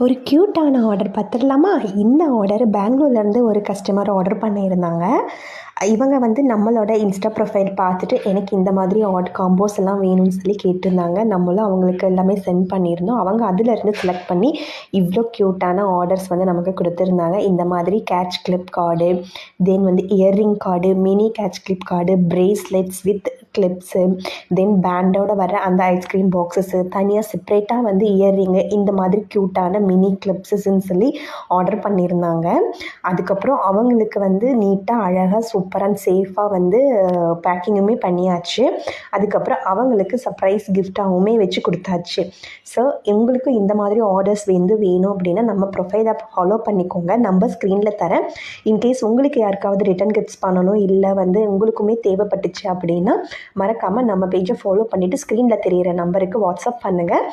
ஒரு க்யூட்டான ஆர்டர் பார்த்துடலாமா? இந்த ஆர்டர் பெங்களூர்லேருந்து ஒரு கஸ்டமர் ஆர்டர் பண்ணியிருந்தாங்க. இவங்க வந்து நம்மளோட இன்ஸ்டா ப்ரொஃபைல் பார்த்துட்டு எனக்கு இந்த மாதிரி காம்போஸ் எல்லாம் வேணும்னு சொல்லி கேட்டிருந்தாங்க. நம்மளும் அவங்களுக்கு எல்லாமே சென்ட் பண்ணியிருந்தோம். அவங்க அதிலேருந்து செலக்ட் பண்ணி இவ்வளோ க்யூட்டான ஆர்டர்ஸ் வந்து நமக்கு கொடுத்துருந்தாங்க. இந்த மாதிரி கேட்ச் கிளிப் கார்டு, தென் வந்து earring card, mini catch clip card, bracelets with clips, then பேண்டோட வர அந்த ஐஸ்கிரீம் பாக்ஸஸ்ஸு, தனியாக செப்ரேட்டாக வந்து இயர்ரிங்கு, இந்த மாதிரி க்யூட்டான மினி கிளிப்ஸஸ்ன்னு சொல்லி ஆர்டர் பண்ணியிருந்தாங்க. அதுக்கப்புறம் அவங்களுக்கு வந்து நீட்டாக அழகாக சூப்பராக அண்ட் சேஃபாக வந்து பேக்கிங்குமே பண்ணியாச்சு. அதுக்கப்புறம் அவங்களுக்கு சர்ப்ரைஸ் கிஃப்டாகவுமே வச்சு கொடுத்தாச்சு. ஸோ உங்களுக்கு இந்த மாதிரி ஆர்டர்ஸ் வந்து வேணும் அப்படின்னா நம்ம ப்ரொஃபைலை ஃபாலோ பண்ணிக்கோங்க. நம்பர் ஸ்க்ரீனில் தரேன். இன்கேஸ் உங்களுக்கு யாருக்காவது ரிட்டன் கிஃப்ட்ஸ் பண்ணணும், இல்லை வந்து உங்களுக்குமே தேவைப்பட்டுச்சு அப்படின்னா மறக்காமல் நம்ம பேஜை ஃபாலோ பண்ணிவிட்டு ஸ்க்ரீனில் தெரிகிற நம்பருக்கு வாட்ஸ்அப் பண்ணுங்கள்.